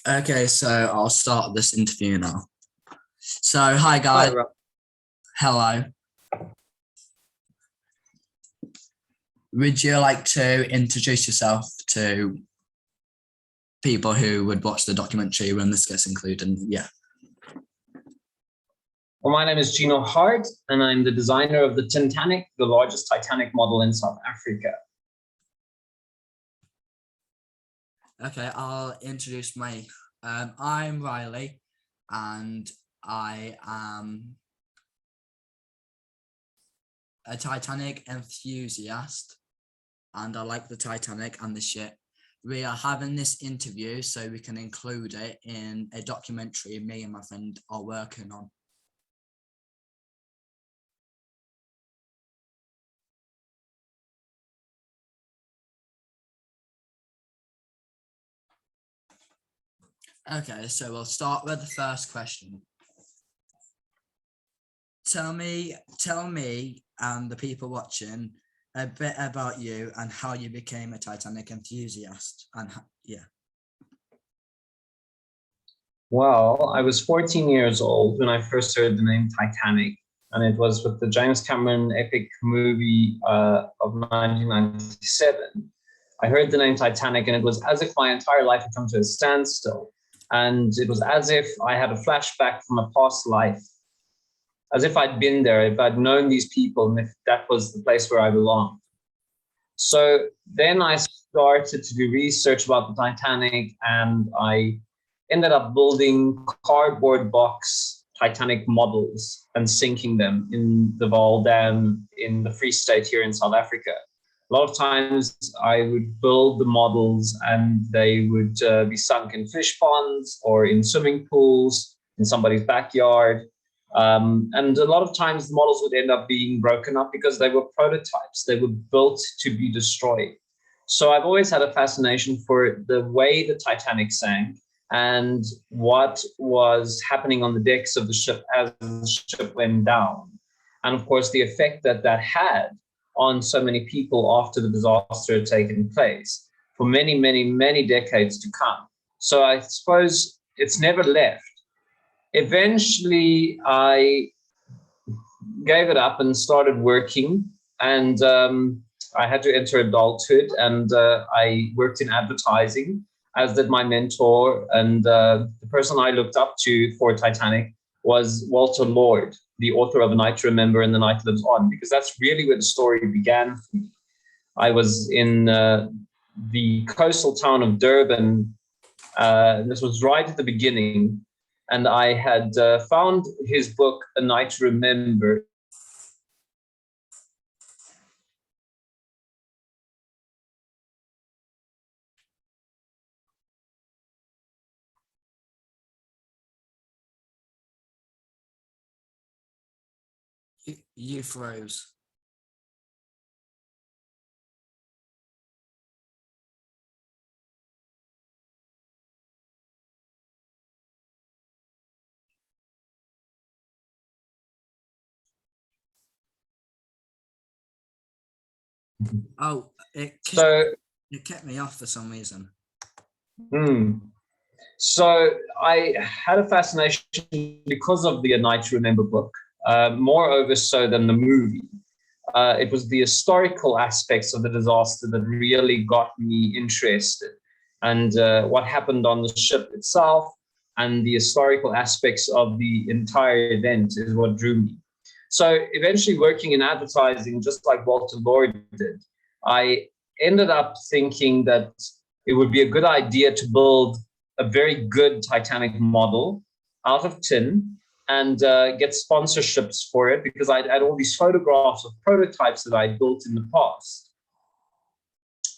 Okay, so I'll start this interview now. So, hi Hi, guys. Rob. Hello. Would you like to introduce yourself to people who would watch the documentary when this gets included? Yeah. Well, my name is Gino Hart, and I'm the designer of the Titanic, the largest Titanic model in South Africa. Okay, I'll introduce me. I'm Riley, and I am a Titanic enthusiast, and I like the Titanic and the ship. We are having this interview so we can include it in a documentary me and my friend are working on. Okay, so we'll start with the first question. Tell me, and the people watching a bit about you and how you became a Titanic enthusiast. And yeah. Well, I was 14 years old when I first heard the name Titanic, and it was with the James Cameron epic movie of 1997. I heard the name Titanic, and it was as if my entire life had come to a standstill. And it was as if I had a flashback from a past life, as if I'd been there, if I'd known these people, and if that was the place where I belonged. So then I started to do research about the Titanic, and I ended up building cardboard box Titanic models and sinking them in the Vaal Dam in the Free State here in South Africa. A lot of times I would build the models and they would be sunk in fish ponds or in swimming pools in somebody's backyard. And a lot of times the models would end up being broken up because they were prototypes. They were built to be destroyed. So I've always had a fascination for the way the Titanic sank and what was happening on the decks of the ship as the ship went down. And of course, the effect that that had on so many people after the disaster had taken place for many, many, many decades to come. So I suppose it's never left. Eventually, I gave it up and started working, and I had to enter adulthood, and I worked in advertising, as did my mentor. And the person I looked up to for Titanic was Walter Lloyd, the author of A Night to Remember and The Night Lives On, because that's really where the story began for me. I was in the coastal town of Durban. This was right at the beginning. And I had found his book, A Night to Remember. You froze. Oh, it kept me off for some reason. So I had a fascination because of the A Night to Remember book, moreover so than the movie. It was the historical aspects of the disaster that really got me interested, and what happened on the ship itself and the historical aspects of the entire event is what drew me. So eventually working in advertising, just like Walter Lloyd did, I ended up thinking that it would be a good idea to build a very good Titanic model out of tin and get sponsorships for it, because I had all these photographs of prototypes that I built in the past.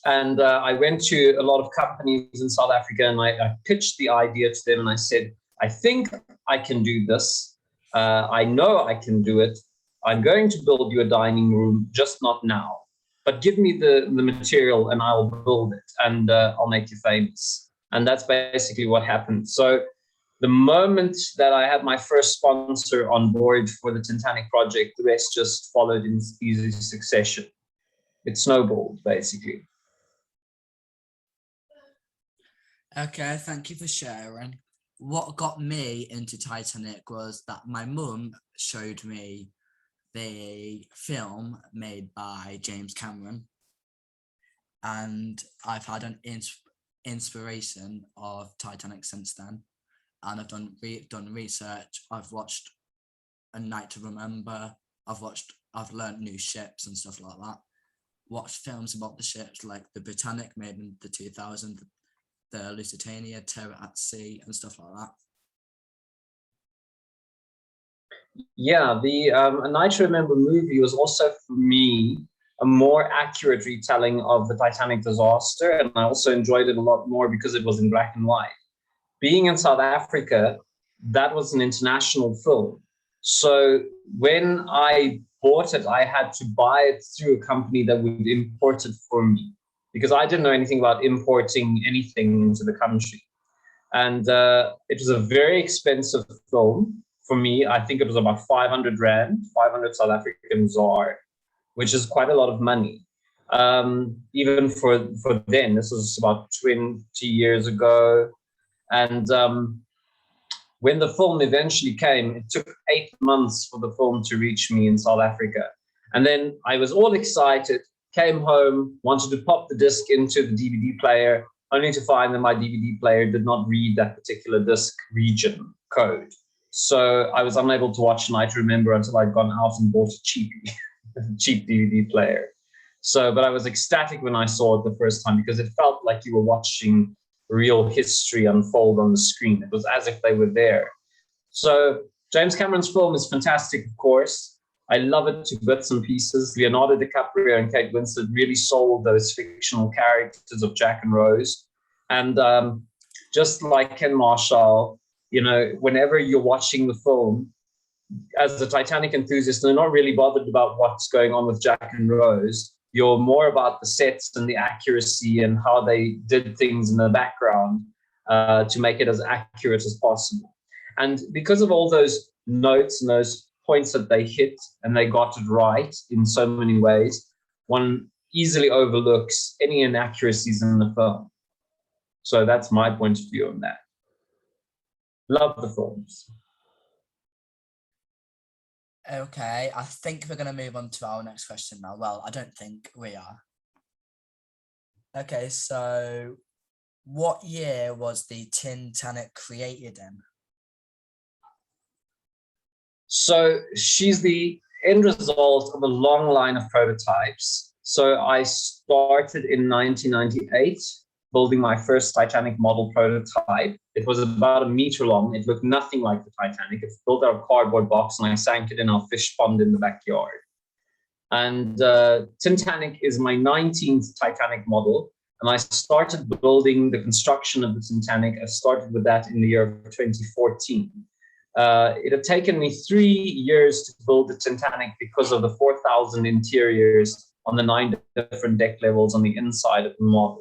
And I went to a lot of companies in South Africa, and I pitched the idea to them, and I said, I think I can do this. I know I can do it. I'm going to build you a dining room, just not now. But give me the material and I'll build it, and I'll make you famous. And that's basically what happened. So the moment that I had my first sponsor on board for the Titanic project, the rest just followed in easy succession. It snowballed, basically. Okay, thank you for sharing. What got me into Titanic was that my mum showed me the film made by James Cameron, and I've had an inspiration of Titanic since then. And I've done research. I've watched A Night to Remember. I've learned new ships and stuff like that. Watched films about the ships like the Britannic made in the 2000, the Lusitania, Terror at Sea, and stuff like that. Yeah, the A Night to Remember movie was also for me a more accurate retelling of the Titanic disaster, and I also enjoyed it a lot more because it was in black and white. Being in South Africa, that was an international film. So when I bought it, I had to buy it through a company that would import it for me because I didn't know anything about importing anything into the country. And it was a very expensive film for me. I think it was about 500 Rand, 500 South African ZAR, which is quite a lot of money. Even for then, this was about 20 years ago. And when the film eventually came, it took 8 months for the film to reach me in South Africa. And then I was all excited, came home, wanted to pop the disc into the DVD player, only to find that my DVD player did not read that particular disc region code. So I was unable to watch Night to Remember until I'd gone out and bought a cheap DVD player. So, but I was ecstatic when I saw it the first time because it felt like you were watching real history unfold on the screen. It was as if they were there. So James Cameron's film is fantastic, of course. I love it to bits and pieces. Leonardo DiCaprio and Kate Winslet really sold those fictional characters of Jack and Rose. And just like Ken Marshall, you know, whenever you're watching the film, as a Titanic enthusiast, they're not really bothered about what's going on with Jack and Rose. You're more about the sets and the accuracy and how they did things in the background to make it as accurate as possible. And because of all those notes and those points that they hit and they got it right in so many ways, one easily overlooks any inaccuracies in the film. So that's my point of view on that. Love the films. Okay, I think we're going to move on to our next question now. Well, I don't think we are. Okay, so what year was the Titanic created in? So she's the end result of a long line of prototypes. So I started in 1998 building my first Titanic model prototype. It was about a meter long. It looked nothing like the Titanic. It's built out of a cardboard box and I sank it in our fish pond in the backyard. And Titanic is my 19th Titanic model. And I started building the construction of the Titanic. I started with that in the year of 2014. It had taken me 3 years to build the Titanic because of the 4,000 interiors on the 9 different deck levels on the inside of the model.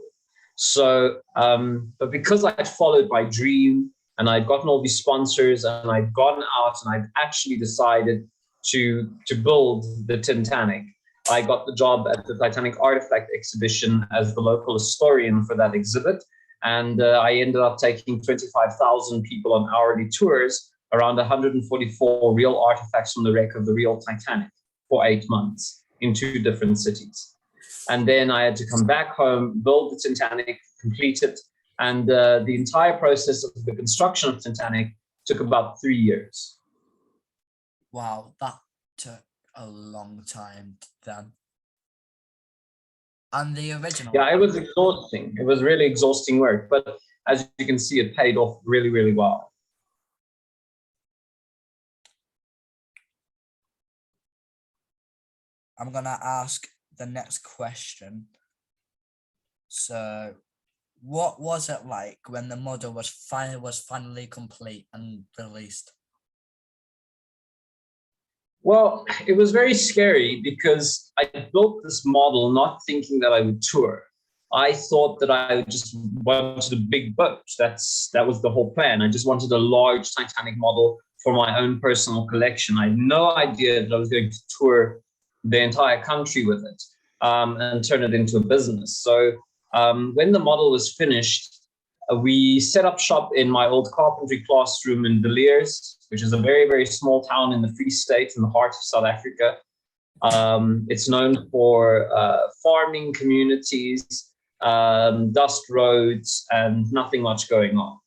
So, but because I'd followed my dream and I'd gotten all these sponsors and I'd gone out and I'd actually decided to build the Titanic, I got the job at the Titanic Artifact exhibition as the local historian for that exhibit. And I ended up taking 25,000 people on hourly tours around 144 real artifacts from the wreck of the real Titanic for 8 months in 2 different cities. And then I had to come back home, build the Titanic, complete it. And the entire process of the construction of Titanic took about 3 years. Wow, that took a long time then. And the original? Yeah, it was exhausting. It was really exhausting work. But as you can see, it paid off really, really well. I'm going to ask the next question. So, what was it like when the model was finally complete and released? Well, it was very scary because I built this model not thinking that I would tour. I thought that I just wanted a big boat. That was the whole plan. I just wanted a large Titanic model for my own personal collection. I had no idea that I was going to tour the entire country with it and turn it into a business. So when the model was finished, We set up shop in my old carpentry classroom in Villiers, which is a very, very small town in the Free State in the heart of South Africa. It's known for farming communities, dust roads, and nothing much going on.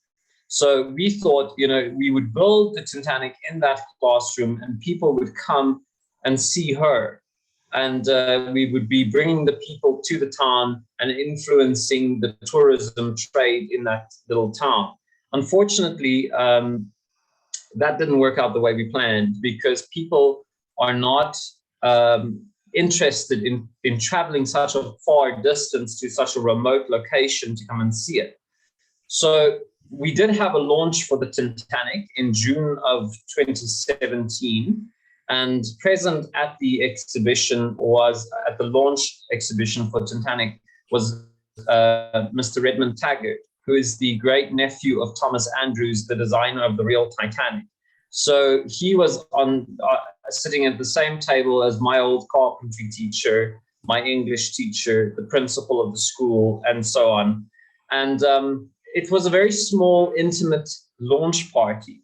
So we thought, we would build the Titanic in that classroom and people would come and see her. And we would be bringing the people to the town and influencing the tourism trade in that little town. Unfortunately, that didn't work out the way we planned because people are not interested in traveling such a far distance to such a remote location to come and see it. So we did have a launch for the Titanic in June of 2017. And present at the exhibition at the launch exhibition for Titanic was Mr. Redmond Taggart, who is the great nephew of Thomas Andrews, the designer of the real Titanic. So he was sitting at the same table as my old carpentry teacher, my English teacher, the principal of the school, and so on. And it was a very small, intimate launch party,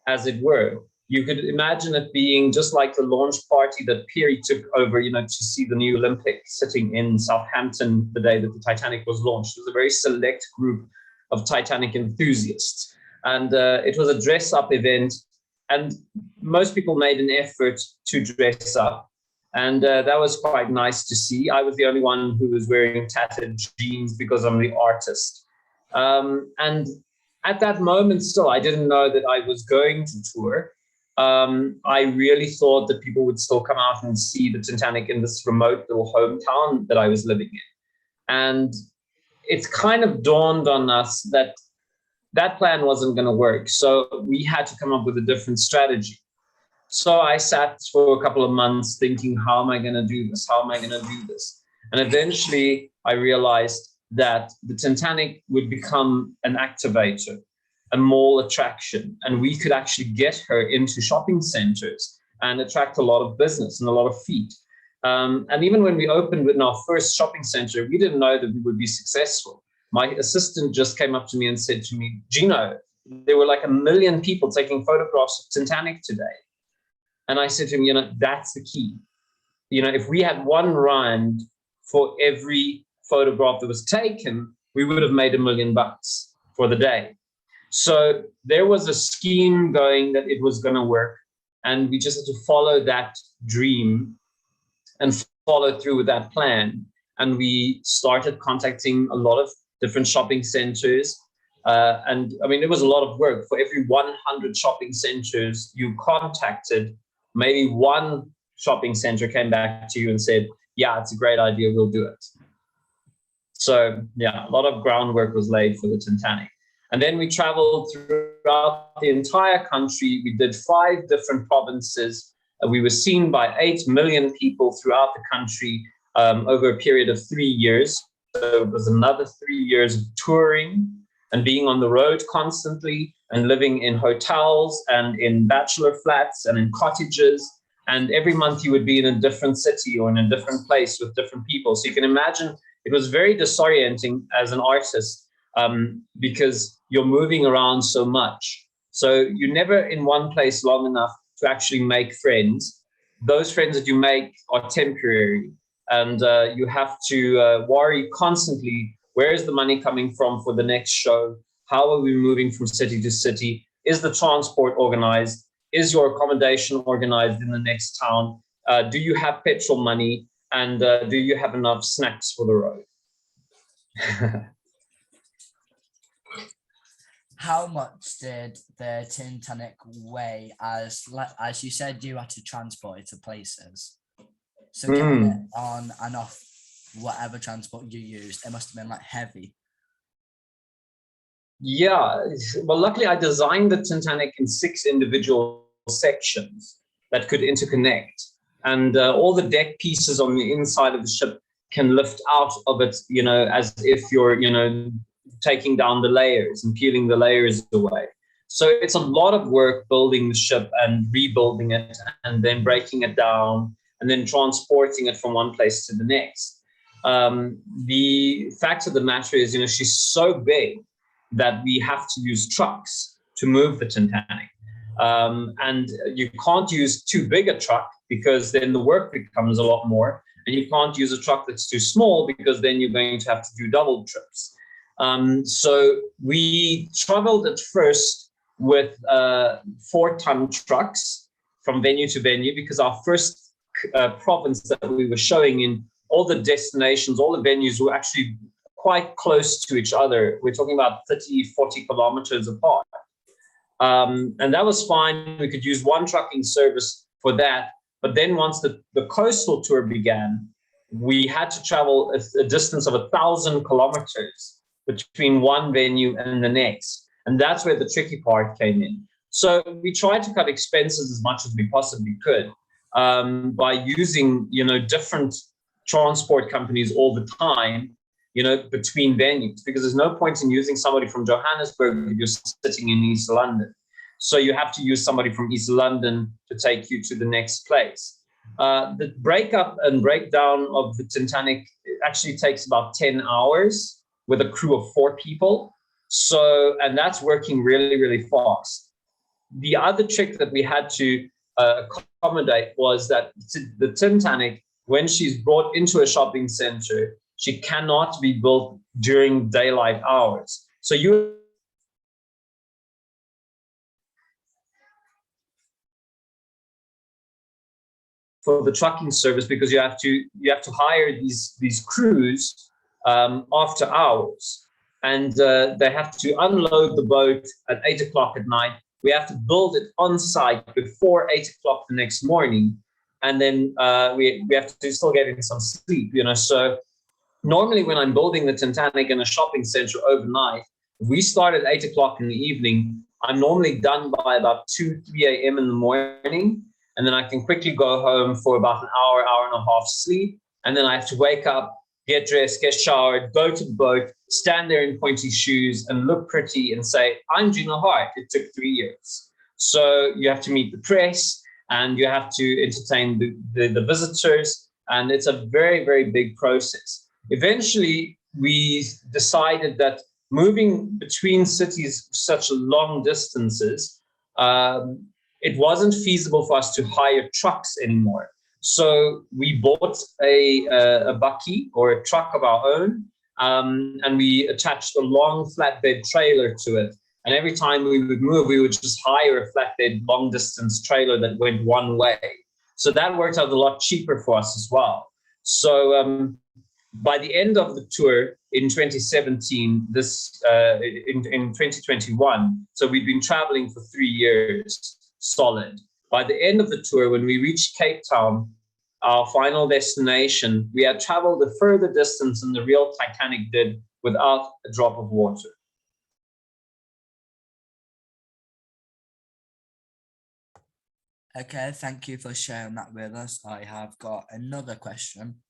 as it were. You could imagine it being just like the launch party that Peary took over, to see the new Olympic sitting in Southampton the day that the Titanic was launched. It was a very select group of Titanic enthusiasts. And it was a dress-up event. And most people made an effort to dress up. And that was quite nice to see. I was the only one who was wearing tattered jeans because I'm the artist. And at that moment still, I didn't know that I was going to tour. I really thought that people would still come out and see the Titanic in this remote little hometown that I was living in. And it's kind of dawned on us that that plan wasn't going to work. So we had to come up with a different strategy. So I sat for a couple of months thinking, how am I going to do this? How am I going to do this? And eventually I realized that the Titanic would become an activator, a mall attraction, and we could actually get her into shopping centers and attract a lot of business and a lot of feet. And even when we opened in our first shopping center, we didn't know that we would be successful. My assistant just came up to me and said to me, Gino, there were like 1 million people taking photographs of Titanic today. And I said to him, that's the key. If we had one rand for every photograph that was taken, we would have made $1 million for the day. So there was a scheme going that it was going to work. And we just had to follow that dream and follow through with that plan. And we started contacting a lot of different shopping centers. And I mean, it was a lot of work. For every 100 shopping centers you contacted, maybe one shopping center came back to you and said, yeah, it's a great idea, we'll do it. So yeah, a lot of groundwork was laid for the Titanic. And then we traveled throughout the entire country. We did 5 different provinces. We were seen by 8 million people throughout the country over a period of 3 years. So it was another 3 years of touring and being on the road constantly and living in hotels and in bachelor flats and in cottages. And every month you would be in a different city or in a different place with different people. So you can imagine it was very disorienting as an artist because you're moving around so much. So you're never in one place long enough to actually make friends. Those friends that you make are temporary. And you have to worry constantly, where is the money coming from for the next show? How are we moving from city to city? Is the transport organized? Is your accommodation organized in the next town? Do you have petrol money? And do you have enough snacks for the road? How much did the Titanic weigh? As you said, you had to transport it to places. So getting it on and off whatever transport you used, it must have been like heavy. Yeah, well, luckily I designed the Titanic in 6 individual sections that could interconnect. And all the deck pieces on the inside of the ship can lift out of it, as if you're, taking down the layers and peeling the layers away. So it's a lot of work building the ship and rebuilding it and then breaking it down and then transporting it from one place to the next. The fact of the matter is, she's so big that we have to use trucks to move the Titanic. And you can't use too big a truck because then the work becomes a lot more. And you can't use a truck that's too small because then you're going to have to do double trips. So we traveled at first with 4-ton trucks from venue to venue, because our first province that we were showing in, all the destinations, all the venues were actually quite close to each other. We're talking about 30, 40 kilometers apart. And that was fine. We could use one trucking service for that. But then once the coastal tour began, we had to travel a distance of 1,000 kilometers between one venue and the next. And that's where the tricky part came in. So we tried to cut expenses as much as we possibly could by using, different transport companies all the time, between venues, because there's no point in using somebody from Johannesburg if you're sitting in East London. So you have to use somebody from East London to take you to the next place. The breakup and breakdown of the Titanic actually takes about 10 hours with a crew of 4 people. So, and that's working really, really fast. The other trick that we had to accommodate was that the Titanic, when she's brought into a shopping center, she cannot be built during daylight hours. So for the trucking service, because you have to hire these crews after hours, and they have to unload the boat at 8 o'clock at night. We have to build it on site before 8 o'clock the next morning, and then we have to still get in some sleep. So normally when I'm building the Titanic in a shopping center overnight, if we start at 8 o'clock in the evening, I'm normally done by about 2, 3 a.m. in the morning. And then I can quickly go home for about an hour, hour and a half sleep. And then I have to wake up, get dressed, get showered, go to the boat, stand there in pointy shoes and look pretty and say, I'm Gino Hart. It took 3 years. So you have to meet the press and you have to entertain the visitors. And it's a very, very big process. Eventually, we decided that moving between cities such long distances, it wasn't feasible for us to hire trucks anymore. So we bought a bakkie or a truck of our own, and we attached a long flatbed trailer to it. And every time we would move, we would just hire a flatbed long distance trailer that went one way. So that worked out a lot cheaper for us as well. So by the end of the tour in 2017, in 2021, so we've been traveling for 3 years solid. By the end of the tour, when we reached Cape Town, our final destination, we had traveled a further distance than the real Titanic did without a drop of water. Okay, thank you for sharing that with us. I have got another question.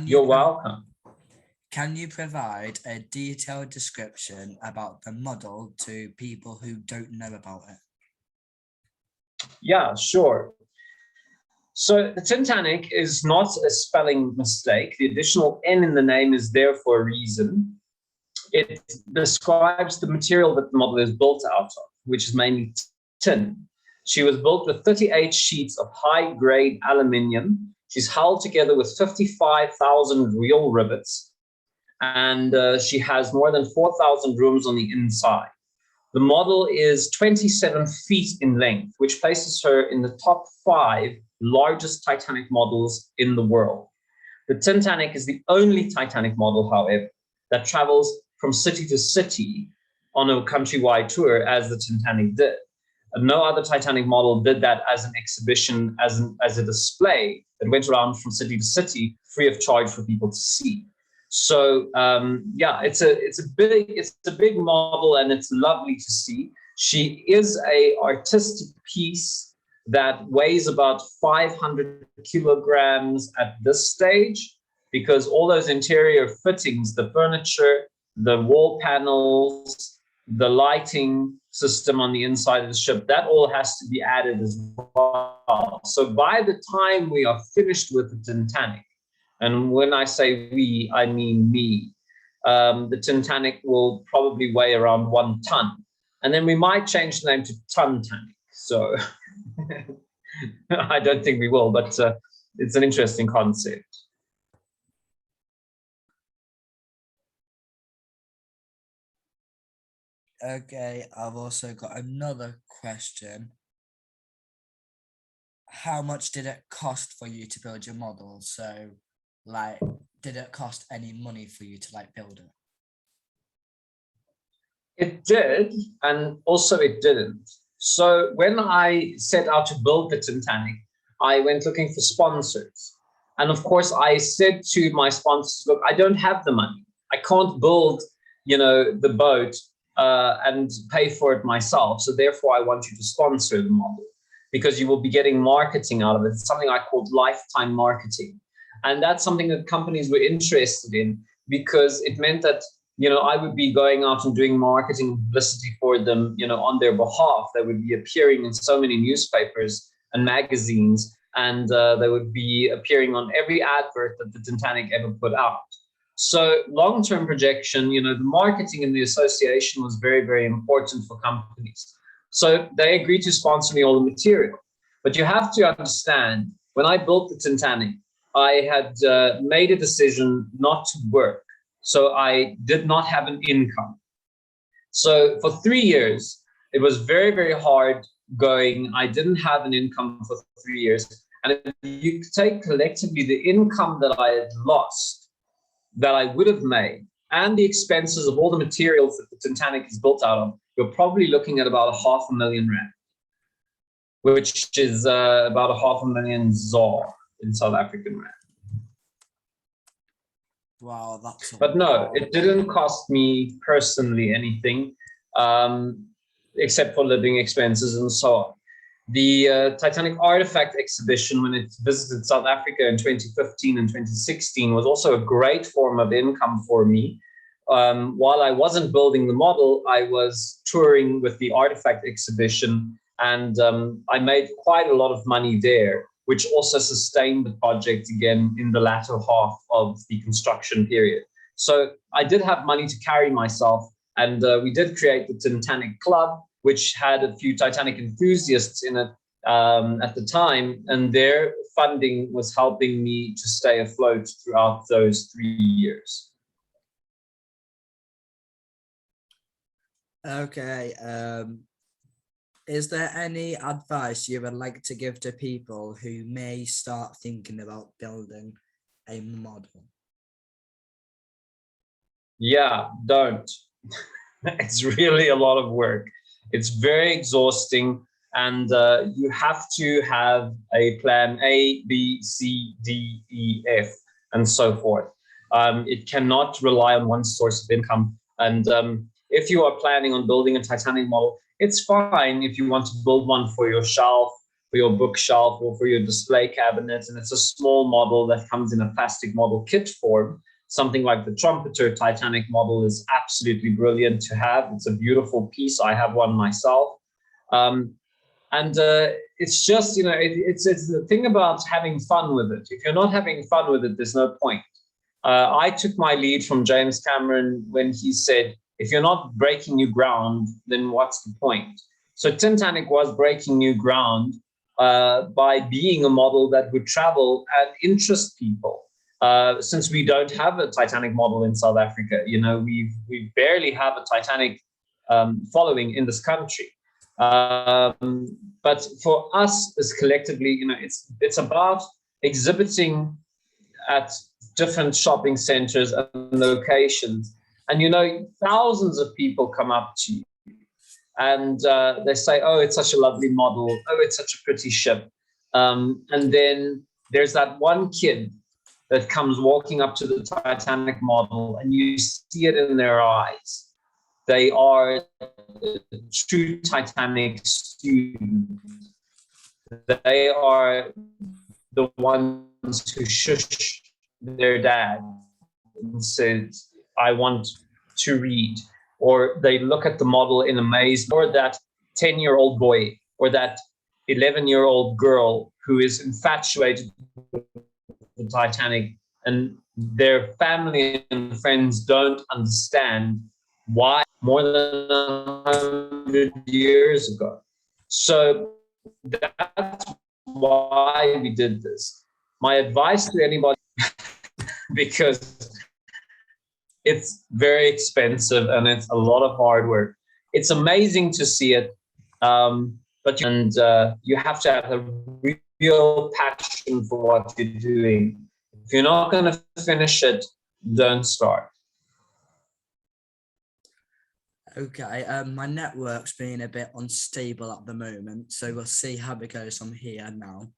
You're welcome. Can you provide a detailed description about the model to people who don't know about it? Yeah, sure. So the Titanic is not a spelling mistake. The additional N in the name is there for a reason. It describes the material that the model is built out of, which is mainly tin. She was built with 38 sheets of high-grade aluminium. She's held together with 55,000 real rivets, and she has more than 4,000 rooms on the inside. The model is 27 feet in length, which places her in the top 5 largest Titanic models in the world. The Titanic is the only Titanic model, however, that travels from city to city on a countrywide tour as the Titanic did. No other Titanic model did that as an exhibition, as a display that went around from city to city free of charge for people to see. So yeah, it's a big model and it's lovely to see. She is an artistic piece that weighs about 500 kilograms at this stage, because all those interior fittings, the furniture, the wall panels, the lighting system on the inside of the ship, that all has to be added as well. So by the time we are finished with the Titanic, and when I say we, I mean me, the Titanic will probably weigh around 1 ton. And then we might change the name to Titanic. So I don't think we will, but it's an interesting concept. Okay, I've also got another question. How much did it cost for you to build your model? So, like, did it cost any money for you to like build it? It did, and also it didn't. So when I set out to build the Titanic, I went looking for sponsors. And of course, I said to my sponsors, look, I don't have the money. I can't build, the boat and pay for it myself. So therefore, I want you to sponsor the model because you will be getting marketing out of it. It's something I called lifetime marketing. And that's something that companies were interested in because it meant that I would be going out and doing marketing publicity for them, on their behalf. They would be appearing in so many newspapers and magazines, and they would be appearing on every advert that the Titanic ever put out. So long-term projection, the marketing and the association was very, very important for companies. So they agreed to sponsor me all the material. But you have to understand, when I built the Titanic, I had made a decision not to work. So I did not have an income. So for 3 years, it was very, very hard going. I didn't have an income for 3 years. And if you take collectively the income that I had lost, that I would have made, and the expenses of all the materials that the Titanic is built out of, you're probably looking at about R500,000, which is about R500,000 ZAR in South African rand. Wow, that's But no, it didn't cost me personally anything, except for living expenses and so on. The Titanic Artifact exhibition, when it visited South Africa in 2015 and 2016, was also a great form of income for me. While I wasn't building the model, I was touring with the Artifact exhibition, and I made quite a lot of money there, which also sustained the project again in the latter half of the construction period. So I did have money to carry myself, and we did create the Titanic Club, which had a few Titanic enthusiasts in it at the time, and their funding was helping me to stay afloat throughout those 3 years. Okay. Is there any advice you would like to give to people who may start thinking about building a model? Yeah, don't. It's really a lot of work. It's very exhausting, and you have to have a plan A, B, C, D, E, F, and so forth. It cannot rely on one source of income. And if you are planning on building a Titanic model, it's fine if you want to build one for your shelf, for your bookshelf, or for your display cabinet, and it's a small model that comes in a plastic model kit form. Something like the Trumpeter Titanic model is absolutely brilliant to have. It's a beautiful piece. I have one myself. And it's just, it's the thing about having fun with it. If you're not having fun with it, there's no point. I took my lead from James Cameron when he said, if you're not breaking new ground, then what's the point? So Titanic was breaking new ground by being a model that would travel and interest people. Since we don't have a Titanic model in South Africa, we barely have a Titanic following in this country. But for us as collectively, it's about exhibiting at different shopping centers and locations. And, thousands of people come up to you and they say, oh, it's such a lovely model. Oh, it's such a pretty ship. And then there's that one kid that comes walking up to the Titanic model, and you see it in their eyes. They are the true Titanic students. They are the ones who shush their dad and says, I want to read. Or they look at the model in amaze, or that 10-year-old boy or that 11-year-old girl who is infatuated with the Titanic and their family and friends don't understand why more than 100 years ago. So that's why we did this. My advice to anybody, because it's very expensive and it's a lot of hard work. It's amazing to see it, you have to have a real passion for what you're doing. If you're not going to finish it, don't start. Okay, my network's been a bit unstable at the moment, so we'll see how it goes from here now.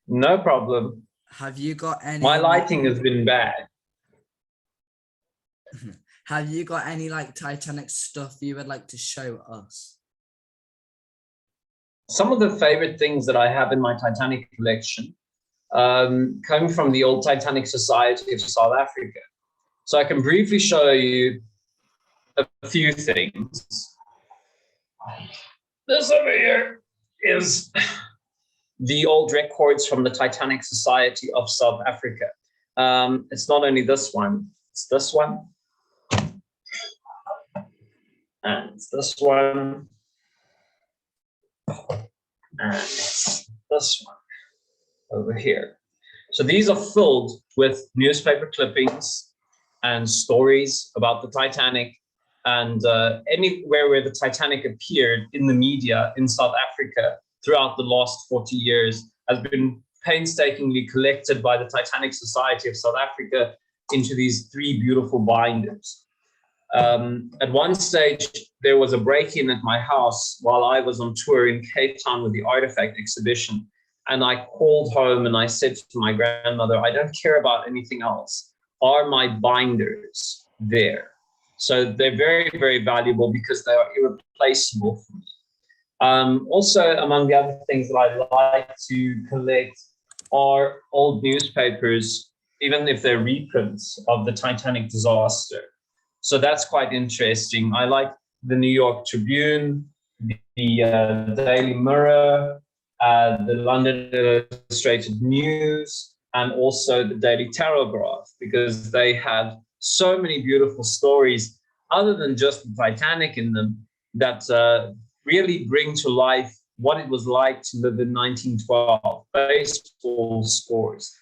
No problem. Have you got any? My lighting has been bad. Have you got any like Titanic stuff you would like to show us? Some of the favorite things that I have in my Titanic collection come from the old Titanic Society of South Africa. So I can briefly show you a few things. This over here is the old records from the Titanic Society of South Africa. It's not only this one, it's this one. And it's this one. And it's this one over here. So these are filled with newspaper clippings and stories about the Titanic, and anywhere where the Titanic appeared in the media in South Africa throughout the last 40 years has been painstakingly collected by the Titanic Society of South Africa into these 3 beautiful binders. At one stage, there was a break-in at my house while I was on tour in Cape Town with the Artifact exhibition. And I called home and I said to my grandmother, I don't care about anything else. Are my binders there? So they're very, very valuable because they are irreplaceable for me. Also, among the other things that I like to collect are old newspapers, even if they're reprints of the Titanic disaster. So that's quite interesting. I like the New York Tribune, the Daily Mirror, the London Illustrated News, and also the Daily Telegraph, because they have so many beautiful stories other than just the Titanic in them that really bring to life what it was like to live in 1912. Baseball scores,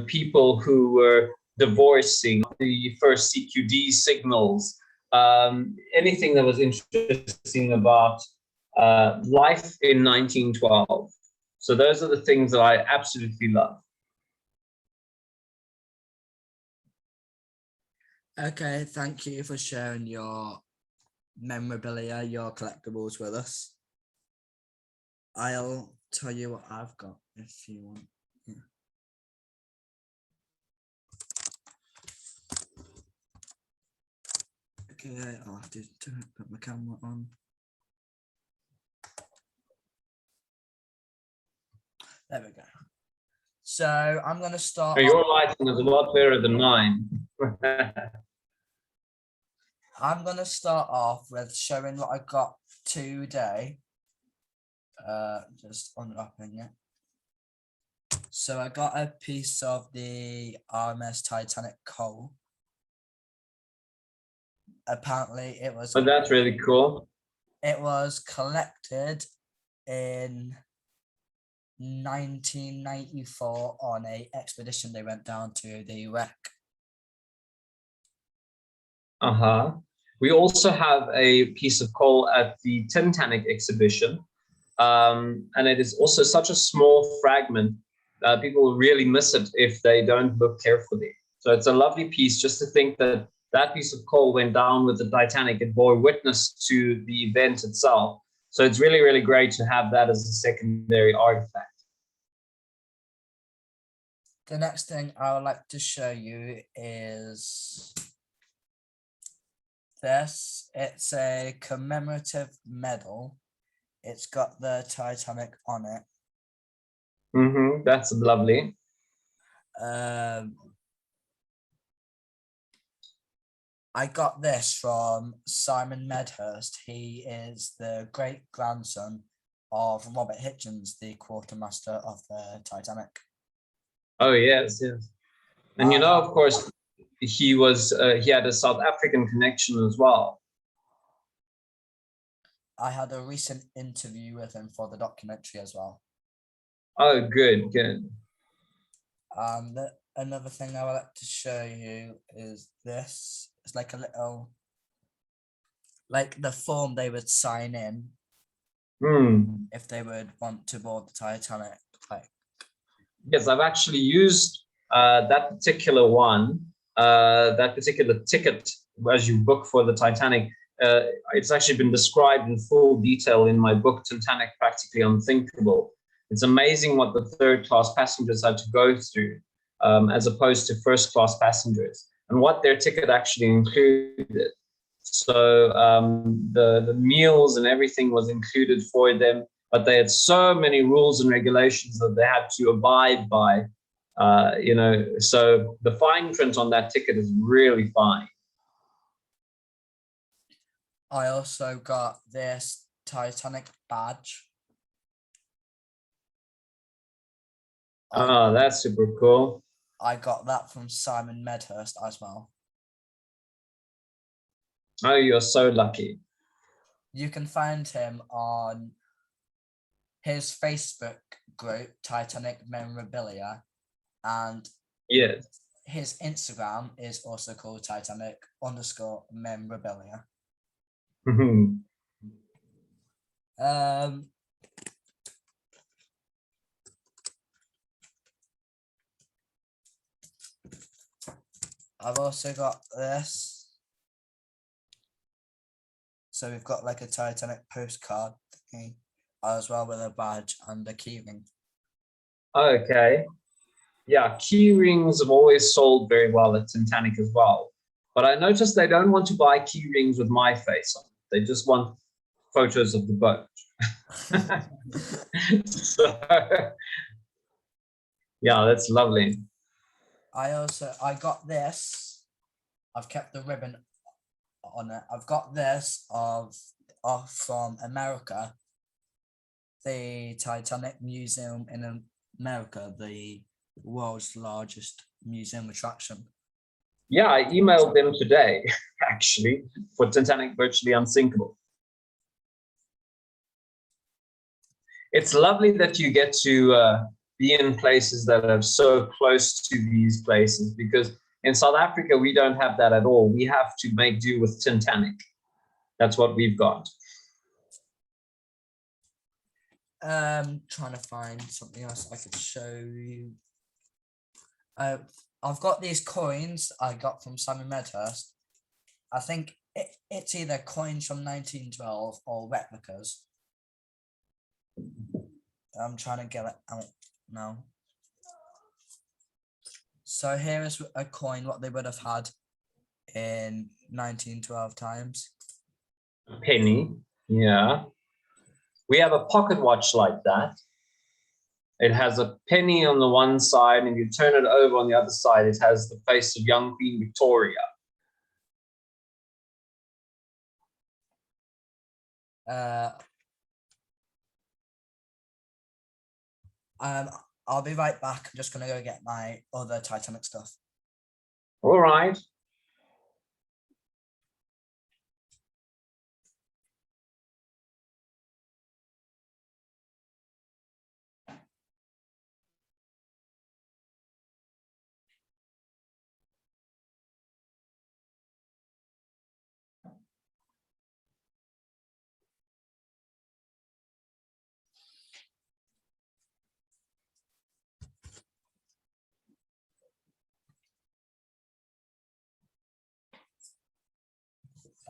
people who were divorcing, the first CQD signals, anything that was interesting about life in 1912. So those are the things that I absolutely love. Okay, thank you for sharing your memorabilia, your collectibles with us. I'll tell you what I've got if you want. Yeah. Okay, I'll have to put my camera on. There we go. So I'm going to start. Your lighting is a lot better than mine. I'm going to start off with showing what I got today. Just unwrapping it. So I got a piece of the RMS Titanic coal. Apparently it was. Oh, that's really cool. It was collected in 1994 on a expedition they went down to the wreck. We also have a piece of coal at the Titanic exhibition, and it is also such a small fragment. People really miss it if they don't look carefully. So it's a lovely piece just to think that that piece of coal went down with the Titanic. It bore witness to the event itself. So it's really, really great to have that as a secondary artifact. The next thing I would like to show you is this. It's a commemorative medal. It's got the Titanic on it. That's lovely. I got this from Simon Medhurst. He is the great grandson of Robert Hitchens, the quartermaster of the Titanic. Oh yes, yes. And of course, he had a South African connection as well. I had a recent interview with him for the documentary as well. Oh, good, good. Another thing I would like to show you is this. It's like a little, like the form they would sign in if they would want to board the Titanic. Like, yes, I've actually used that particular one, that particular ticket as you book for the Titanic. It's actually been described in full detail in my book, Titanic Practically Unthinkable. It's amazing what the third-class passengers had to go through as opposed to first-class passengers, and what their ticket actually included. So the meals and everything was included for them, but they had so many rules and regulations that they had to abide by. So the fine print on that ticket is really fine. I also got this Titanic badge. Oh, that's super cool. I got that from Simon Medhurst as well. Oh, you're so lucky. You can find him on his Facebook group, Titanic Memorabilia, and Yes. his Instagram is also called Titanic_memorabilia. I've also got this. So we've got like a Titanic postcard thingy as well, with a badge and a keyring. Okay. Yeah, key rings have always sold very well at Titanic as well. But I noticed they don't want to buy key rings with my face on. They just want photos of the boat. So, yeah, that's lovely. I got this. I've kept the ribbon on it. I've got this from America, the Titanic Museum in America, the world's largest museum attraction. Yeah, I emailed them today, actually, for Titanic Virtually Unsinkable. It's lovely that you get to be in places that are so close to these places, because in South Africa, we don't have that at all. We have to make do with Titanic. That's what we've got. Trying to find something else I could show you. I've got these coins I got from Simon Medhurst. I think it's either coins from 1912 or replicas. I'm trying to get it out now. So here is a coin, what they would have had in 1912 times. A penny, yeah. We have a pocket watch like that. It has a penny on the one side, and you turn it over on the other side, it has the face of young Queen Victoria. I'll be right back. I'm just gonna go get my other Titanic stuff. All right.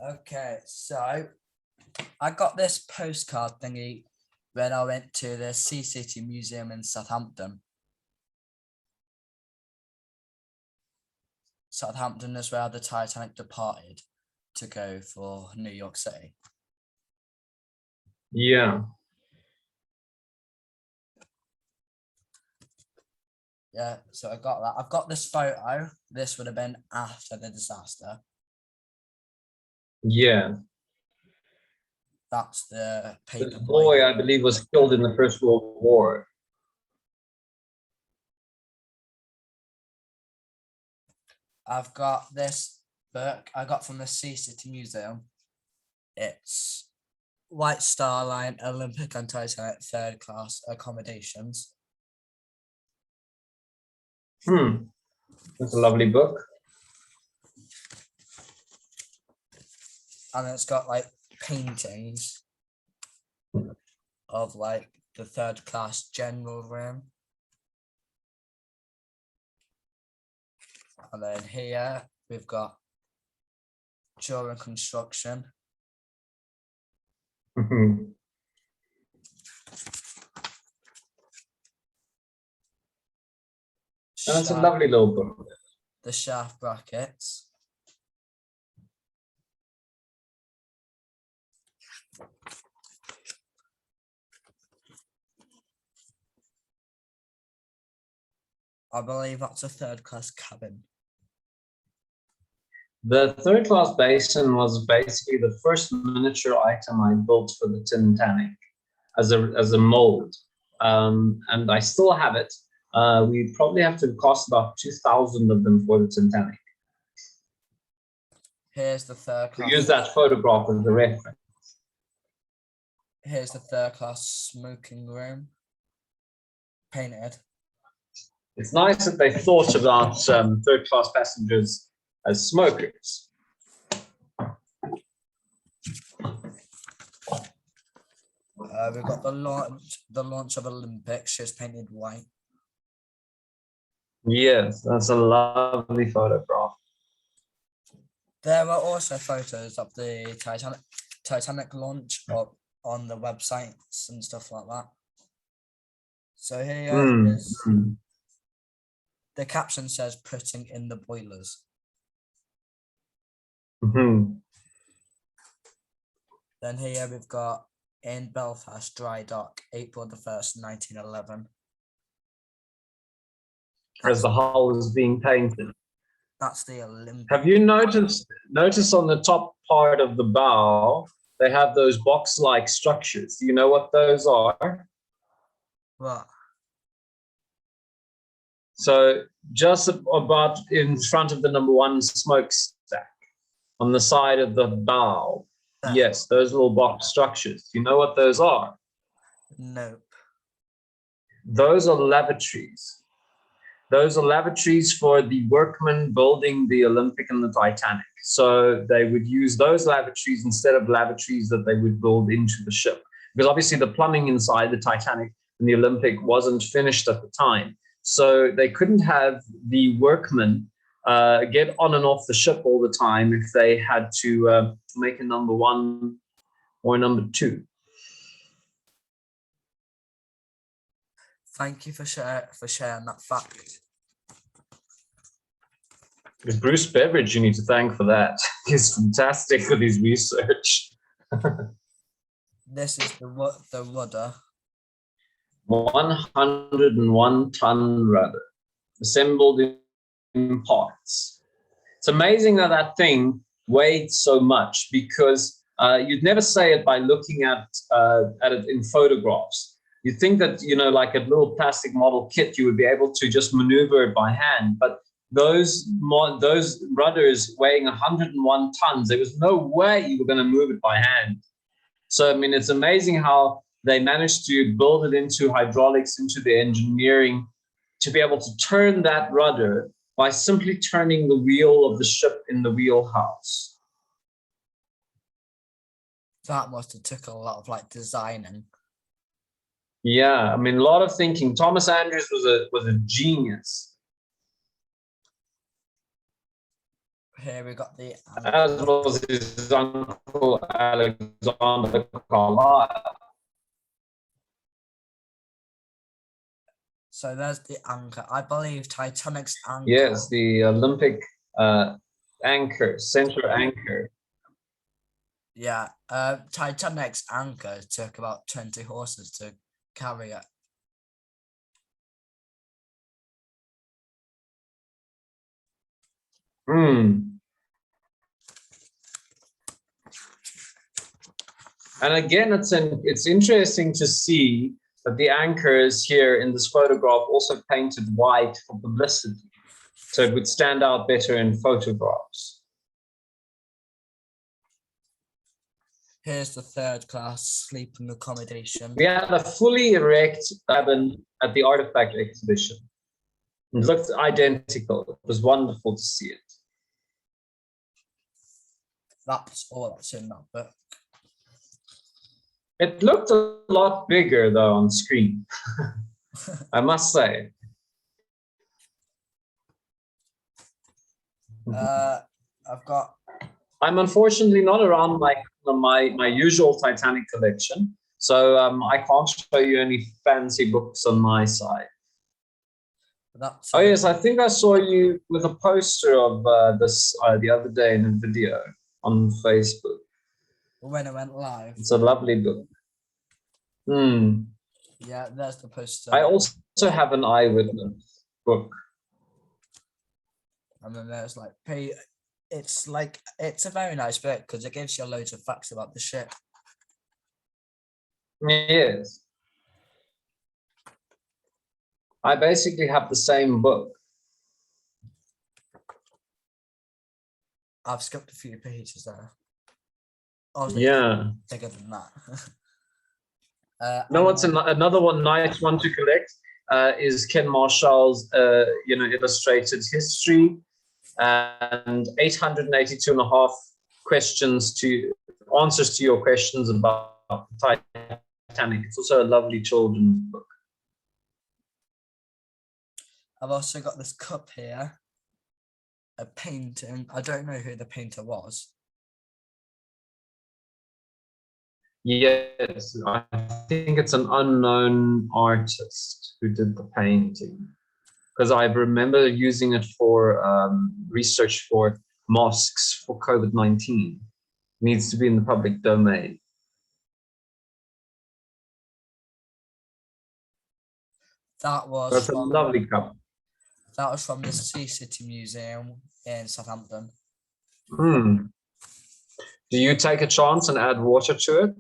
Okay, so I got this postcard thingy when I went to the Sea City Museum in Southampton. Southampton is where the Titanic departed to go for New York City. Yeah. Yeah, so I got that. I've got this photo. This would have been after the disaster. Yeah. That's the This paper boy. boy, I believe, was killed in the First World War. I've got this book I got from the Sea City Museum. It's White Star Line, Olympic and Titanic, third class accommodations. That's a lovely book. And it's got like paintings of like the third class general room. And then here we've got during construction. That's a lovely little book. The shaft brackets. I believe that's a third class cabin. The third class basin was basically the first miniature item I built for the Titanic as a mold, and I still have it. We probably have to cost about 2,000 of them for the Titanic. Here's the third We class. use that photograph as a reference. Here's the third class smoking room, painted. It's nice that they thought about third class passengers as smokers. We've got the launch of Olympics, just painted white. Yes, that's a lovely photograph. There are also photos of the Titanic launch up on the websites and stuff like that. So here is the caption says putting in the boilers. Then here we've got in Belfast dry dock, April the 1st, 1911. As the hull is being painted. That's the Olympic. Have you noticed on the top part of the bow, they have those box-like structures? Do you know what those are? What? So just about in front of the number one smokestack, on the side of the bow. Yes, those little box structures. Do you know what those are? Nope. Those are lavatories. Those are lavatories for the workmen building the Olympic and the Titanic. So they would use those lavatories instead of lavatories that they would build into the ship. Because obviously the plumbing inside the Titanic and the Olympic wasn't finished at the time. So they couldn't have the workmen get on and off the ship all the time if they had to make a number one or number two. Thank you for sharing that fact. It's Bruce Beveridge you need to thank for that. He's fantastic with his research. This is the rudder. 101-ton rudder, assembled in parts. It's amazing that that thing weighed so much, because you'd never say it by looking at it in photographs. You'd think that, you know, like a little plastic model kit, you would be able to just maneuver it by hand. But those rudders weighing 101 tons, there was no way you were going to move it by hand. So, I mean, it's amazing how they managed to build it into hydraulics, into the engineering, to be able to turn that rudder by simply turning the wheel of the ship in the wheelhouse. That must have took a lot of like designing. Yeah, I mean, a lot of thinking. Thomas Andrews was a genius. Here we got the As was his uncle Alexander Carlisle. So there's the anchor. I believe Titanic's anchor. Yes, the Olympic anchor, center anchor. Yeah, Titanic's anchor took about 20 horses to carry it. And again, it's interesting to see that the anchors here in this photograph also painted white for publicity, so it would stand out better in photographs. Here's the third class sleeping accommodation. We had a fully erect cabin at the artifact exhibition. It looked identical. It was wonderful to see it. That's all that's in that book. It looked a lot bigger though on screen, I must say. I'm unfortunately not around my usual Titanic collection, so I can't show you any fancy books on my side. Oh yes, I think I saw you with a poster of this the other day in a video on Facebook. When it went live. It's a lovely book. Yeah, there's the poster. I also have an eyewitness book. And then there's like it's a very nice book because it gives you loads of facts about the ship. Yes. I basically have the same book. I've skipped a few pages there. Oh, yeah. Bigger than that. No, what's another one nice one to collect is Ken Marshall's illustrated history and 882 and a half answers to your questions about Titanic. It's also a lovely children's book. I've also got this cup here, a painting. I don't know who the painter was. Yes, I think it's an unknown artist who did the painting, because I remember using it for research for mosques for COVID-19. Needs to be in the public domain. That's a lovely cup. That was from the Sea City Museum in Southampton. Do you take a chance and add water to it?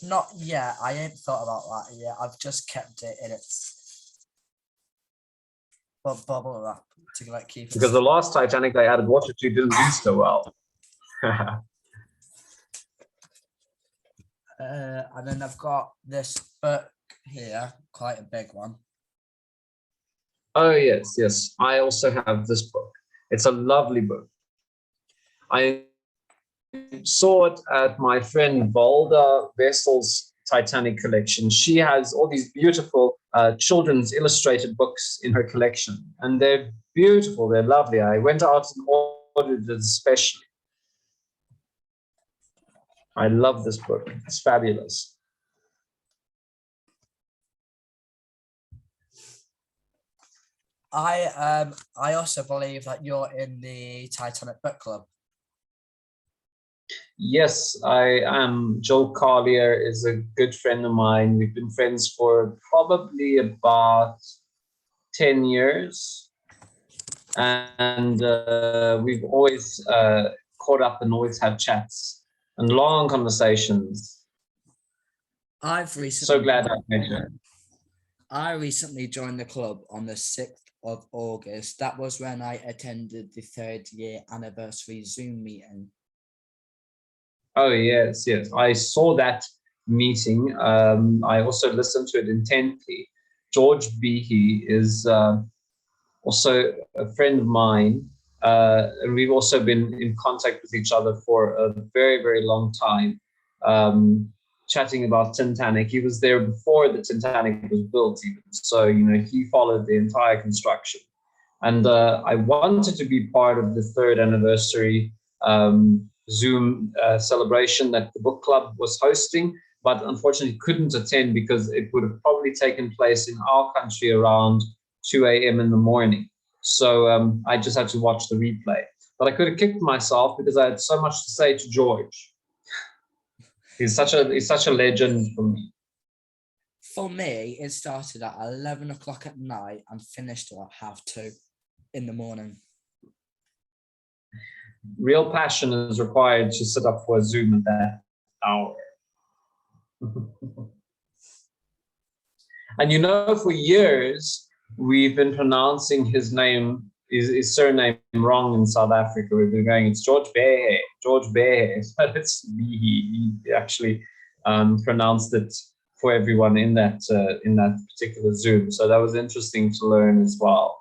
Not yet. I ain't thought about that yet. I've just kept it in its bubble wrap to like keep it. Because the last Titanic I added water to didn't do so well. And then I've got this book here, quite a big one. Oh yes, yes. I also have this book. It's a lovely book. I saw it at my friend Valda Vessel's Titanic collection. She has all these beautiful children's illustrated books in her collection, and they're beautiful. They're lovely. I went out and ordered it especially. I love this book. It's fabulous. I also believe that you're in the Titanic book club. Yes, I am. Joe Collier is a good friend of mine. We've been friends for probably about 10 years. And we've always caught up and always had chats and long conversations. I've recently so glad I met you. I recently joined the club on the 6th of August. That was when I attended the 3rd year anniversary Zoom meeting. Oh, yes, yes. I saw that meeting. I also listened to it intently. George Behe is also a friend of mine. And we've also been in contact with each other for a very, very long time, chatting about Titanic. He was there before the Titanic was built even. So, he followed the entire construction. And I wanted to be part of the 3rd anniversary Zoom celebration that the book club was hosting, but unfortunately couldn't attend because it would have probably taken place in our country around 2 a.m. in the morning. So I just had to watch the replay. But I could have kicked myself because I had so much to say to George. He's such a legend for me. For me, it started at 11 o'clock at night and finished at 2:30 in the morning. real passion is required to sit up for a Zoom at that hour. And for years, we've been pronouncing his name, his surname wrong in South Africa. We've been going, it's George Behe, but it's Behe. He actually pronounced it for everyone in that particular Zoom. So that was interesting to learn as well.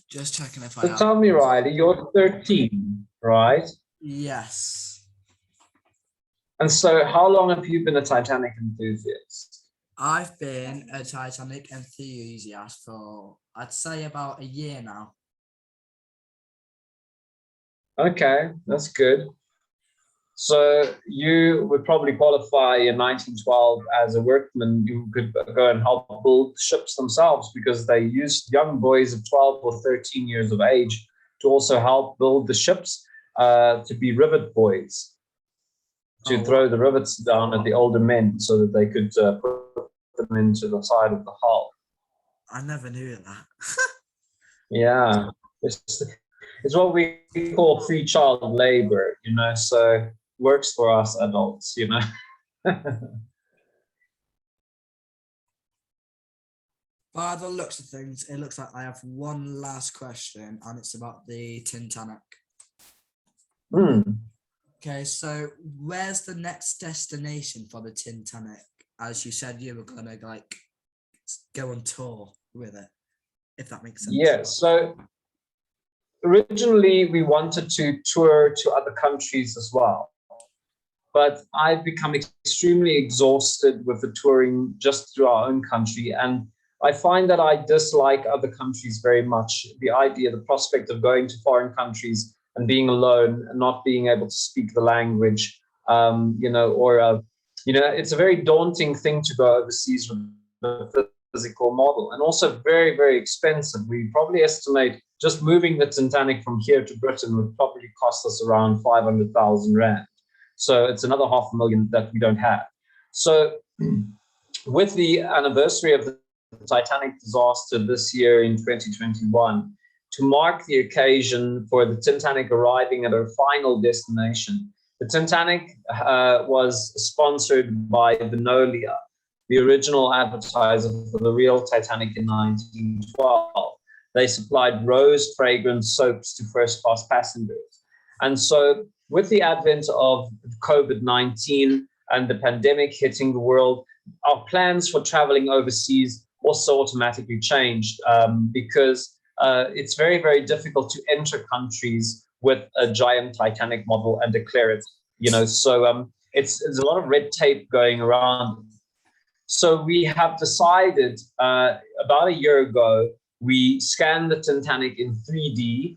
Just checking if I So have. tell me, Riley, you're 13, right? Yes. And so how long have you been a Titanic enthusiast? I've been a Titanic enthusiast for, I'd say, about a year now. Okay, that's good. So you would probably qualify in 1912 as a workman. You could go and help build ships themselves, because they used young boys of 12 or 13 years of age to also help build the ships, to be rivet boys, to throw the rivets down at the older men so that they could put them into the side of the hull. I never knew that. Yeah, it's what we call free child labor, so works for us adults, By the looks of things, it looks like I have one last question, and it's about the Titanic. Okay, so where's the next destination for the Titanic? As you said, you were gonna go on tour with it, if that makes sense. Yeah, so originally we wanted to tour to other countries as well, but I've become extremely exhausted with the touring just through our own country, and I find that I dislike other countries very much. The prospect of going to foreign countries and being alone and not being able to speak the language, it's a very daunting thing to go overseas with a physical model, and also very, very expensive. We probably estimate just moving the Titanic from here to Britain would probably cost us around 500,000 Rand. So it's another 500,000 that we don't have. So with the anniversary of the Titanic disaster this year in 2021, to mark the occasion for the Titanic arriving at her final destination, the Titanic was sponsored by Vinolia, the original advertiser for the real Titanic in 1912. They supplied rose fragrance soaps to first-class passengers. And so with the advent of COVID-19 and the pandemic hitting the world, our plans for traveling overseas also automatically changed, because it's very, very difficult to enter countries with a giant Titanic model and declare it, so there's a lot of red tape going around. So we have decided about a year ago, we scanned the Titanic in 3D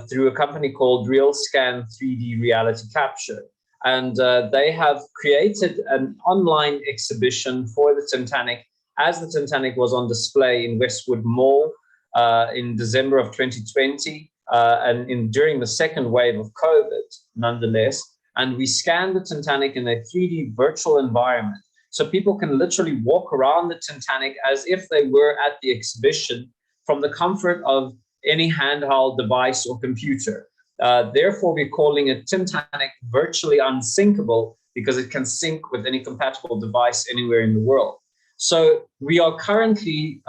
through a company called Real Scan 3D Reality Capture. And they have created an online exhibition for the Titanic, as the Titanic was on display in Westwood Mall in December of 2020, and during the second wave of COVID, nonetheless. And we scanned the Titanic in a 3D virtual environment. So people can literally walk around the Titanic as if they were at the exhibition from the comfort of any handheld device or computer. Therefore, we're calling it Titanic virtually unsinkable, because it can sync with any compatible device anywhere in the world. So we are currently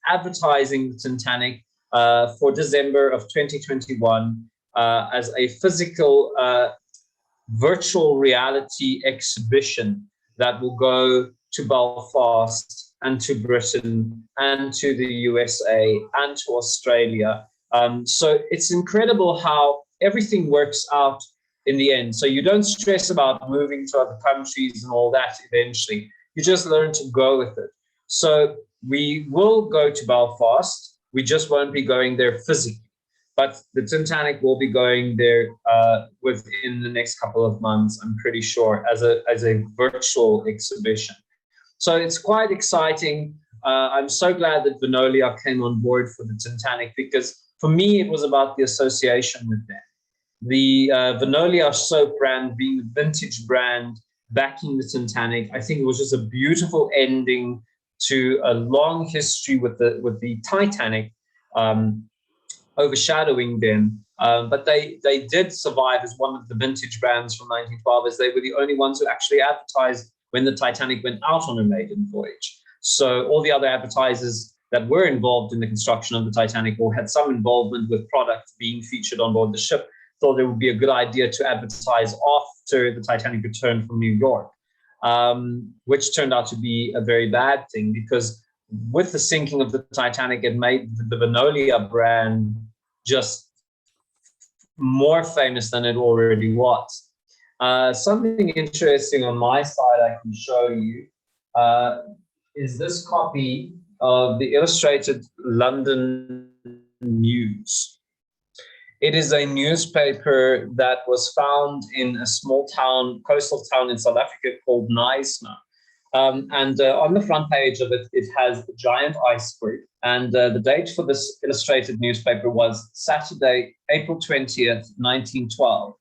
advertising the Titanic for December of 2021 as a physical virtual reality exhibition that will go to Belfast and to Britain and to the USA and to Australia. So it's incredible how everything works out in the end. So you don't stress about moving to other countries and all that eventually. You just learn to go with it. So we will go to Belfast. We just won't be going there physically. But the Titanic will be going there within the next couple of months, I'm pretty sure, as a virtual exhibition. So it's quite exciting. I'm so glad that Vinolia came on board for the Titanic, because for me, it was about the association with them. The Vinolia soap brand being the vintage brand backing the Titanic, I think it was just a beautiful ending to a long history with the Titanic overshadowing them. But they did survive as one of the vintage brands from 1912, as they were the only ones who actually advertised when the Titanic went out on a maiden voyage. So all the other advertisers that were involved in the construction of the Titanic or had some involvement with product being featured on board the ship thought it would be a good idea to advertise after the Titanic returned from New York, which turned out to be a very bad thing, because with the sinking of the Titanic, it made the Vinolia brand just more famous than it already was. Something interesting on my side I can show you is this copy of the Illustrated London News. It is a newspaper that was found in a small town, coastal town in South Africa called Knysna. And on the front page of it, it has a giant iceberg. And the date for this illustrated newspaper was Saturday, April 20th, 1912.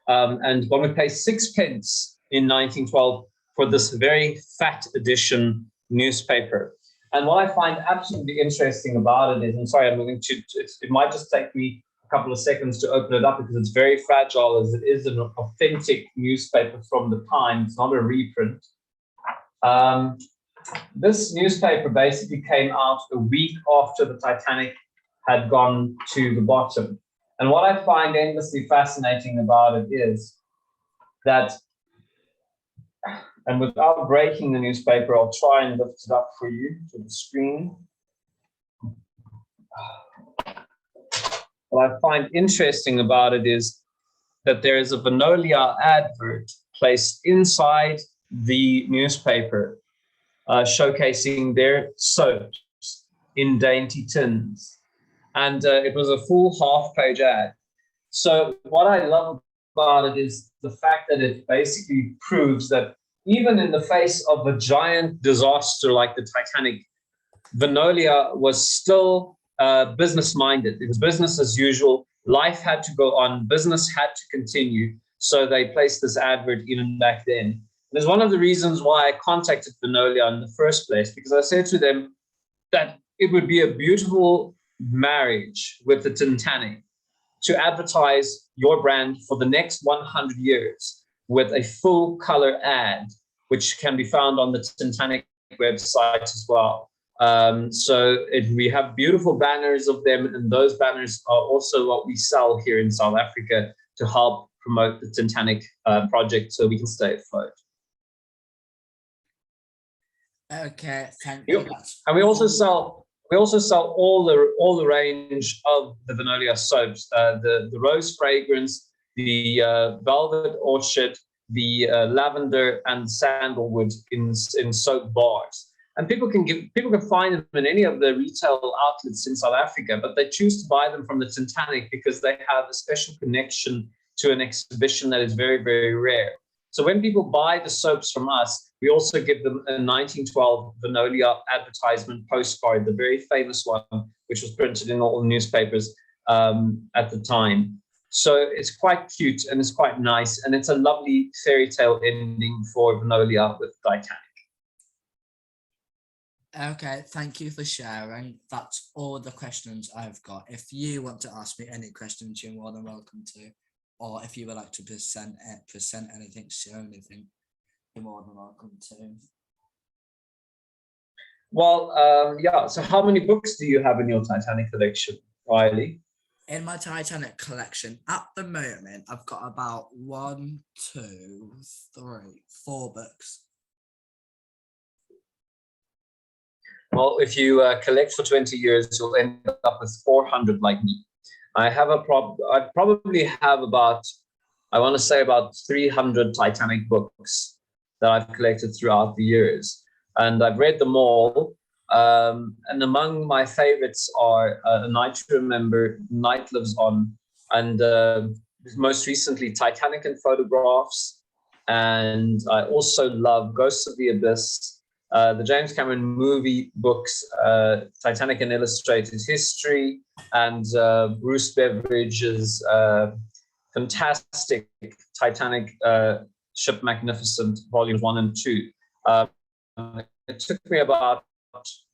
And one would pay 6 pence in 1912 for this very fat edition newspaper. And what I find absolutely interesting about it is, I'm sorry, I'm going to, it might just take me a couple of seconds to open it up because it's very fragile, as it is an authentic newspaper from the time. It's not a reprint. This newspaper basically came out a week after the Titanic had gone to the bottom. And what I find endlessly fascinating about it is that, and without breaking the newspaper, I'll try and lift it up for you to the screen. What I find interesting about it is that there is a Vinolia advert placed inside the newspaper, showcasing their soaps in dainty tins. And it was a full half-page ad. So what I love about it is the fact that it basically proves that even in the face of a giant disaster like the Titanic, Vinolia was still business-minded. It was business as usual. Life had to go on. Business had to continue. So they placed this advert even back then. There's one of the reasons why I contacted Vinolia in the first place, because I said to them that it would be a beautiful marriage with the Titanic to advertise your brand for the next 100 years with a full color ad, which can be found on the Titanic website as well. We have beautiful banners of them, and those banners are also what we sell here in South Africa to help promote the Titanic project so we can stay afloat. Okay, thank you. And we also sell all the range of the Vinolia soaps, the rose fragrance, the velvet orchid, the lavender and sandalwood in soap bars. And people can find them in any of the retail outlets in South Africa, but they choose to buy them from the Titanic because they have a special connection to an exhibition that is very, very rare. So when people buy the soaps from us, we also give them a 1912 Vinolia advertisement postcard, the very famous one, which was printed in all newspapers at the time. So it's quite cute and it's quite nice, and it's a lovely fairy tale ending for Vinolia with Titanic. Okay, thank you for sharing. That's all the questions I've got. If you want to ask me any questions, you're more than welcome to. Or if you would like to present anything, share anything, you're more than welcome to. Well, yeah. So how many books do you have in your Titanic collection, Riley? In my Titanic collection, at the moment, I've got about 1, 2, 3, 4 books. Well, if you collect for 20 years, you'll end up with 400 like me. I probably have about, I want to say about 300 Titanic books that I've collected throughout the years. And I've read them all. And among my favorites are A Night to Remember, Night Lives On, and most recently Titanic in Photographs. And I also love Ghosts of the Abyss, the James Cameron movie books, Titanic in Illustrated History, and Bruce Beveridge's fantastic Titanic Ship Magnificent, volumes 1 and 2. It took me about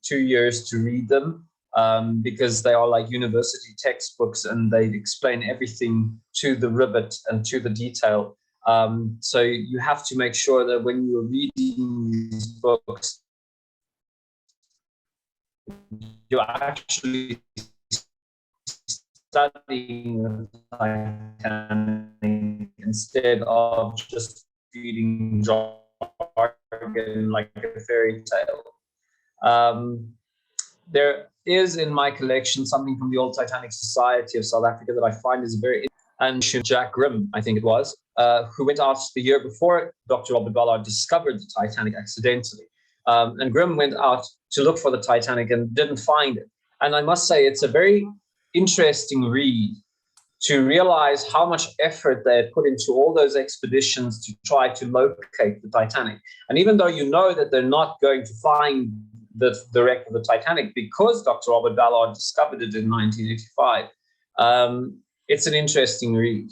2 years to read them, because they are like university textbooks and they explain everything to the rivet and to the detail. So you have to make sure that when you're reading these books, you're actually studying the Titanic instead of just reading jargon like a fairy tale. There is in my collection something from the Old Titanic Society of South Africa that I find is very interesting. Jack Grimm, I think it was, who went out the year before Dr. Robert Ballard discovered the Titanic accidentally. And Grimm went out to look for the Titanic and didn't find it. And I must say, it's a very interesting read to realize how much effort they had put into all those expeditions to try to locate the Titanic. And even though you know that they're not going to find the wreck of the Titanic because Dr. Robert Ballard discovered it in 1985, it's an interesting read.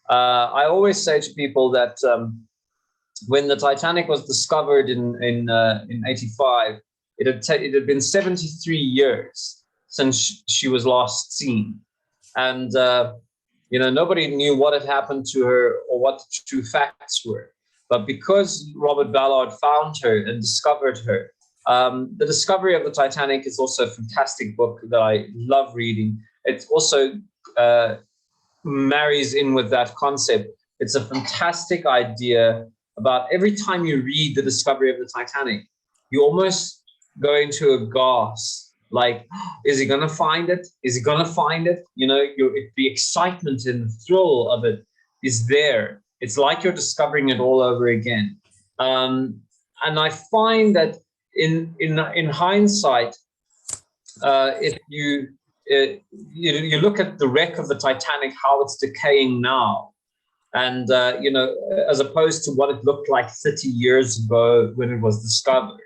I always say to people that when the Titanic was discovered in 85, it had been 73 years since she was last seen. And, nobody knew what had happened to her or what the true facts were. But because Robert Ballard found her and discovered her, the discovery of the Titanic is also a fantastic book that I love reading. It also marries in with that concept. It's a fantastic idea about every time you read the discovery of the Titanic, you almost go into a gasp. Like, is he going to find it? Is he going to find it? The excitement and the thrill of it is there. It's like you're discovering it all over again. And I find that in hindsight, if you look at the wreck of the Titanic, how it's decaying now, and as opposed to what it looked like 30 years ago when it was discovered.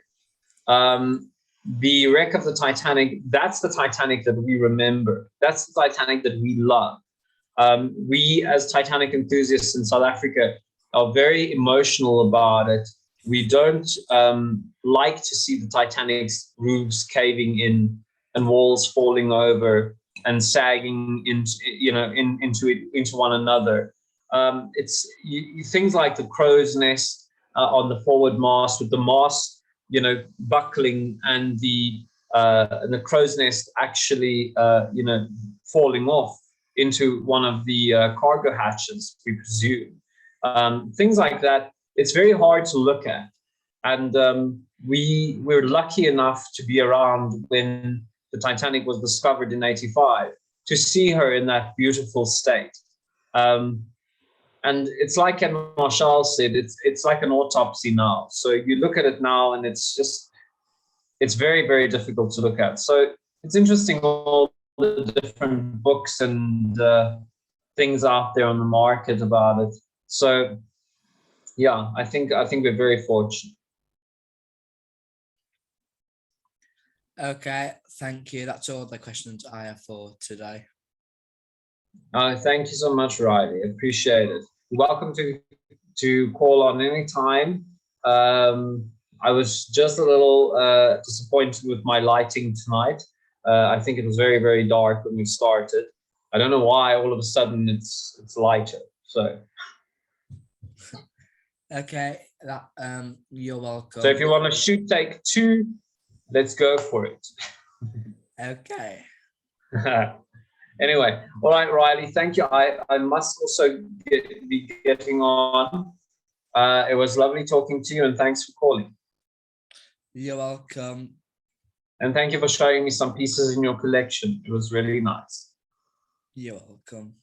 The wreck of the Titanic, that's the Titanic that we remember. That's the Titanic that we love. We, as Titanic enthusiasts in South Africa, are very emotional about it. We don't like to see the Titanic's roofs caving in and walls falling over and sagging into one another. It's things like the crow's nest on the forward mast, with the mast buckling and the crow's nest actually falling off into one of the cargo hatches, we presume. Things like that. It's very hard to look at, and we're lucky enough to be around when the Titanic was discovered in '85 to see her in that beautiful state. And it's like Marshall said, it's like an autopsy now. So you look at it now, and it's very, very difficult to look at. So it's interesting, all the different books and things out there on the market about it. So yeah, I think we're very fortunate. Okay, thank you. That's all the questions I have for today. Thank you so much, Riley. Appreciate it. You're welcome to call on any time. I was just a little disappointed with my lighting tonight. I think it was very, very dark when we started. I don't know why all of a sudden it's lighter. So okay, you're welcome. So if you want to shoot take 2, let's go for it. Okay. Anyway, all right, Riley, thank you. I must also be getting on. It was lovely talking to you, and thanks for calling. You're welcome. And thank you for showing me some pieces in your collection. It was really nice. You're welcome.